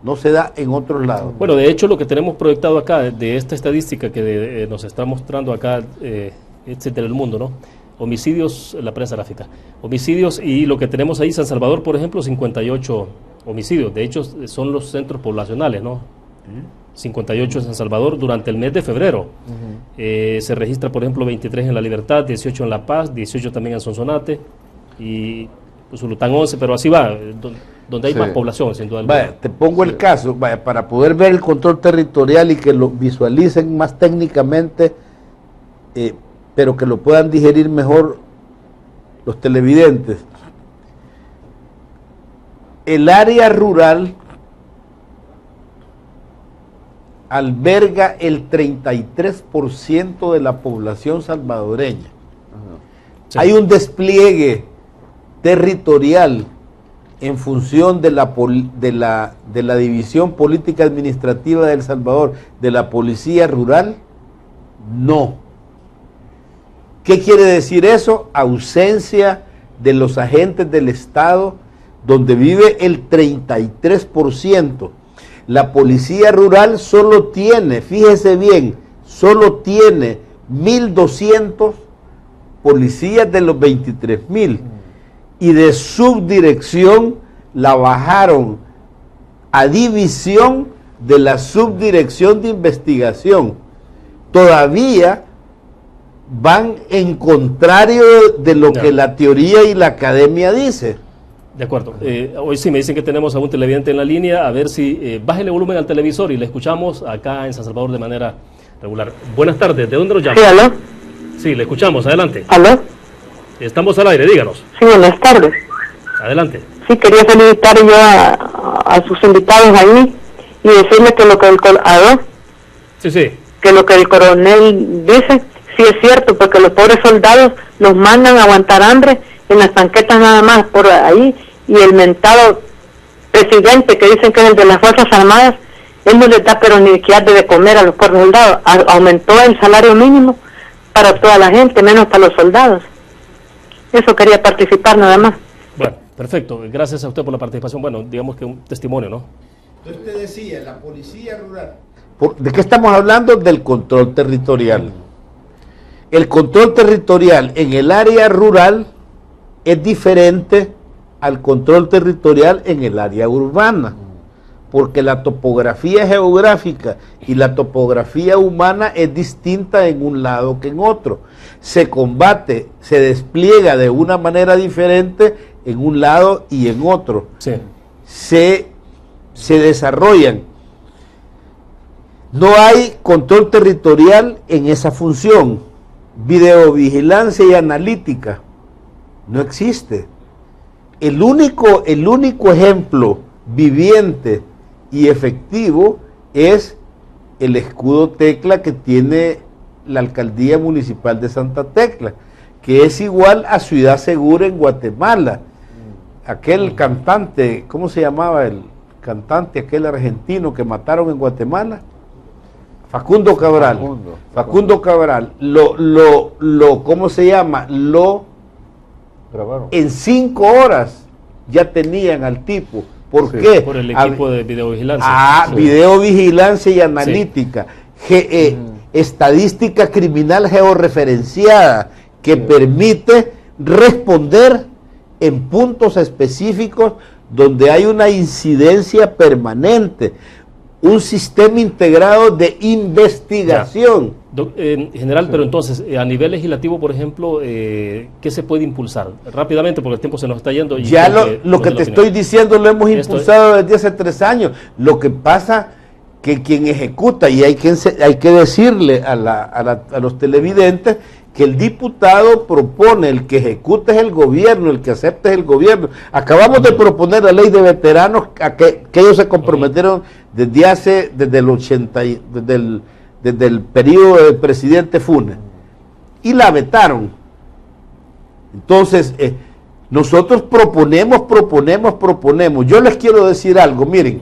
C: No se da en otros lados.
A: Bueno, de hecho, lo que tenemos proyectado acá, de esta estadística que nos está mostrando acá, etcétera, el mundo, ¿no? Homicidios, la prensa gráfica. Homicidios, y lo que tenemos ahí, San Salvador, por ejemplo, 58 homicidios. De hecho, son los centros poblacionales, ¿no? 58 en San Salvador durante el mes de febrero. Se registra, por ejemplo, 23 en La Libertad, 18 en La Paz, 18 también en Sonsonate, y Usulután 11, pero así va, donde hay más población, sin duda alguna.
C: Vaya, te pongo el caso, vaya, para poder ver el control territorial y que lo visualicen más técnicamente, pero que lo puedan digerir mejor los televidentes. El área rural alberga el 33% de la población salvadoreña. Sí. Hay un despliegue territorial en función de la División Política Administrativa de El Salvador, de la Policía Rural. No. ¿Qué quiere decir eso? Ausencia de los agentes del Estado, donde vive el 33%. La Policía Rural solo tiene, fíjese bien, solo tiene 1.200 policías de los 23.000, y de subdirección la bajaron a división de la subdirección de investigación. Todavía van en contrario de lo que la teoría y la academia dice.
A: De acuerdo. Hoy sí me dicen que tenemos a un televidente en la línea. A ver si bájele volumen al televisor y le escuchamos acá en San Salvador de manera regular. Buenas tardes. ¿De dónde nos llama?
D: Sí, ¿aló?
A: Sí, le escuchamos. Adelante.
D: ¿Aló?
A: Estamos al aire. Díganos.
D: Sí, buenas tardes.
A: Adelante.
D: Sí, quería felicitar yo a sus invitados ahí y decirle que lo que ¿aló?
A: Sí, sí.
D: Que lo que el coronel dice, sí es cierto, porque los pobres soldados los mandan a aguantar hambre en las banquetas nada más por ahí, y el mentado presidente que dicen que es el de las Fuerzas Armadas, él no les da pero ni siquiera de comer a los pobres soldados. Aumentó el salario mínimo para toda la gente, menos para los soldados. Eso quería participar nada más.
A: Bueno, perfecto. Gracias a usted por la participación. Bueno, digamos que un testimonio, ¿no?
C: Entonces te decía, la Policía Rural. ¿De qué estamos hablando? Del control territorial. El control territorial en el área rural es diferente al control territorial en el área urbana, porque la topografía geográfica y la topografía humana es distinta en un lado que en otro. Se combate, se despliega de una manera diferente en un lado y en otro.
A: Sí.
C: Se desarrollan. No hay control territorial en esa función. Videovigilancia y analítica no existe. El único ejemplo viviente y efectivo es el escudo Tecla que tiene la Alcaldía Municipal de Santa Tecla, que es igual a Ciudad Segura en Guatemala. Aquel cantante, ¿cómo se llamaba el cantante, aquel argentino que mataron en Guatemala? Facundo Cabral. Facundo Cabral. ¿Cómo se llama? Grabaron. En 5 horas ya tenían al tipo. ¿Por qué?
A: Por el equipo de videovigilancia.
C: Videovigilancia y analítica. Estadística criminal georreferenciada que permite responder en puntos específicos donde hay una incidencia permanente. Un sistema integrado de investigación.
A: En general, pero entonces, a nivel legislativo, por ejemplo, ¿qué se puede impulsar? Rápidamente, porque el tiempo se nos está yendo. Y
C: ya lo que te estoy diciendo lo hemos impulsado desde hace 3 años. Lo que pasa que quien ejecuta, y hay que decirle a los televidentes, que el diputado propone, el que ejecuta es el gobierno, el que acepta es el gobierno. Acabamos de proponer la ley de veteranos a que ellos se comprometieron desde el periodo del presidente Funes y la vetaron. Entonces, nosotros proponemos. Yo les quiero decir algo, miren,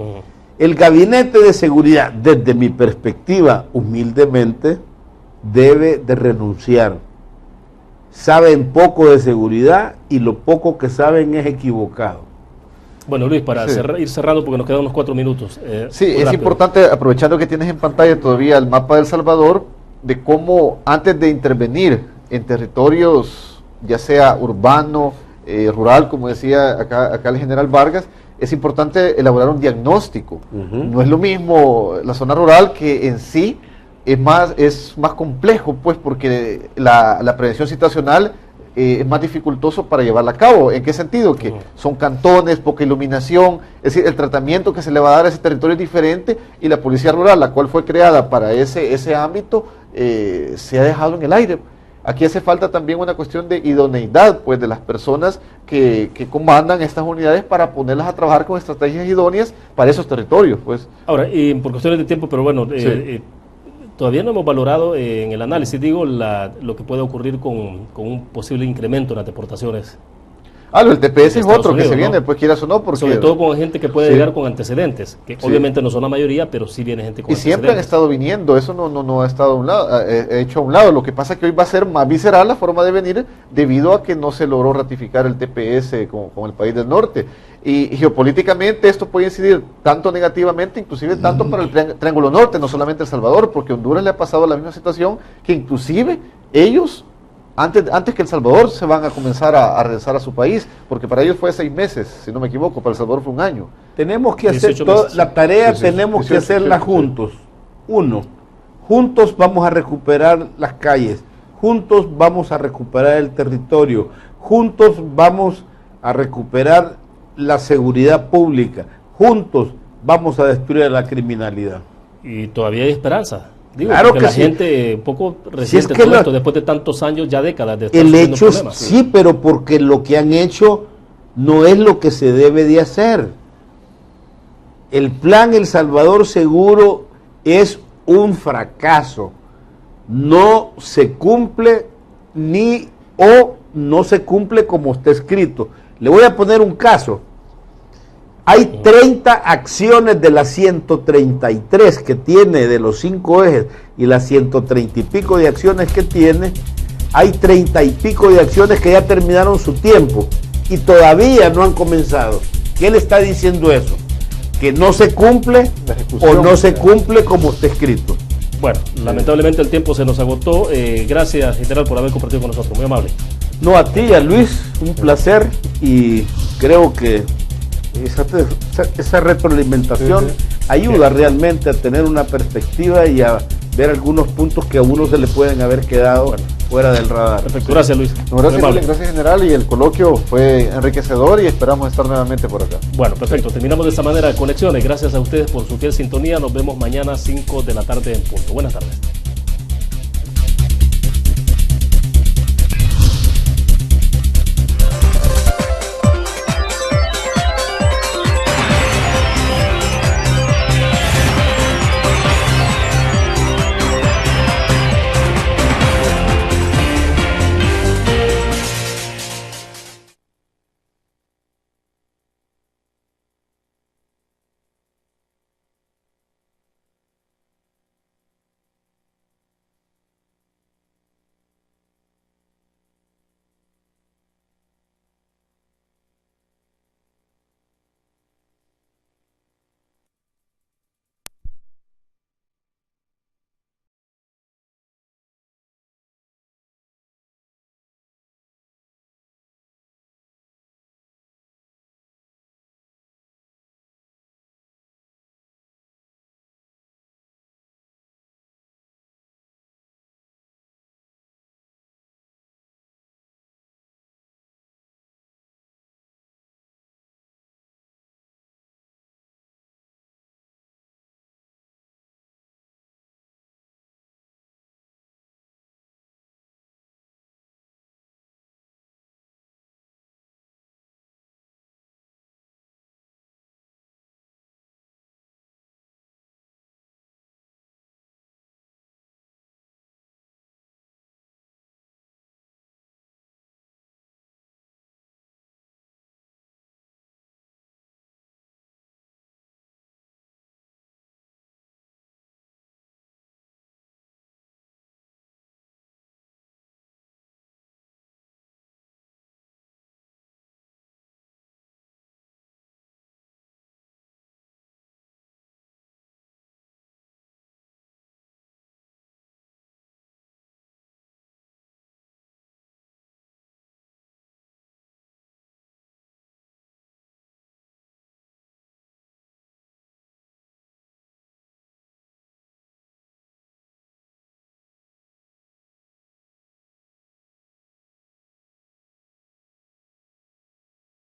C: el gabinete de seguridad, desde mi perspectiva, humildemente, debe de renunciar. Saben poco de seguridad y lo poco que saben es equivocado.
A: Bueno, Luis, para ir cerrando porque nos quedan unos 4 minutos.
B: Sí, es importante, aprovechando que tienes en pantalla todavía el mapa de El Salvador, de cómo antes de intervenir en territorios, ya sea urbano, rural, como decía acá el general Vargas, es importante elaborar un diagnóstico. No es lo mismo la zona rural, que en sí es más complejo, pues, porque la prevención situacional es más dificultoso para llevarla a cabo. ¿En qué sentido? Que son cantones, poca iluminación, es decir, el tratamiento que se le va a dar a ese territorio es diferente, y la policía rural, la cual fue creada para ese ámbito, se ha dejado en el aire. Aquí hace falta también una cuestión de idoneidad, pues, de las personas que comandan estas unidades, para ponerlas a trabajar con estrategias idóneas para esos territorios, pues.
A: Ahora, por cuestiones de tiempo, pero bueno, todavía no hemos valorado en el análisis, digo, lo que puede ocurrir con un posible incremento en las deportaciones.
B: El TPS es otro que se viene,
A: ¿no?
B: Pues quieras o no, porque...
A: Sobre todo con gente que puede llegar con antecedentes, que obviamente no son la mayoría, pero sí viene gente con antecedentes.
B: Y siempre han estado viniendo, eso no ha estado a un lado, hecho a un lado. Lo que pasa es que hoy va a ser más visceral la forma de venir, debido a que no se logró ratificar el TPS con el país del norte. Y geopolíticamente esto puede incidir tanto negativamente, inclusive tanto para el Triángulo Norte, no solamente El Salvador, porque a Honduras le ha pasado la misma situación, que inclusive ellos... Antes que El Salvador se van a comenzar a regresar a su país, porque para ellos fue 6 meses, si no me equivoco, para El Salvador fue 1 año.
C: Tenemos que hacer la tarea, tenemos que hacerla juntos. Juntos vamos a recuperar las calles, juntos vamos a recuperar el territorio, juntos vamos a recuperar la seguridad pública, juntos vamos a destruir la criminalidad.
A: Y todavía hay esperanza. Digo,
C: claro que
A: la gente un poco resiente todo esto, después de tantos años, ya décadas de estar
C: el hecho
A: problemas.
C: Sí, pero porque lo que han hecho no es lo que se debe de hacer. El plan El Salvador Seguro es un fracaso. No se cumple no se cumple como está escrito. Le voy a poner un caso. Hay 30 acciones de las 133 que tiene, de los 5 ejes, y las 130 y pico de acciones que tiene. Hay 30 y pico de acciones que ya terminaron su tiempo y todavía no han comenzado. ¿Qué le está diciendo eso? Que no se cumple o no se cumple como está escrito.
A: Bueno, lamentablemente el tiempo se nos agotó. Gracias, general, por haber compartido con nosotros. Muy amable.
C: No, a ti, a Luis, un placer, y creo que esa retroalimentación ayuda realmente a tener una perspectiva y a ver algunos puntos que a uno se le pueden haber quedado fuera del radar.
A: Perfecto, gracias, Luis.
B: Gracias, general, y el coloquio fue enriquecedor y esperamos estar nuevamente por acá.
A: Bueno, perfecto, terminamos de esta manera Conexiones. Gracias a ustedes por su fiel sintonía. Nos vemos mañana 5 de la tarde en punto. Buenas tardes.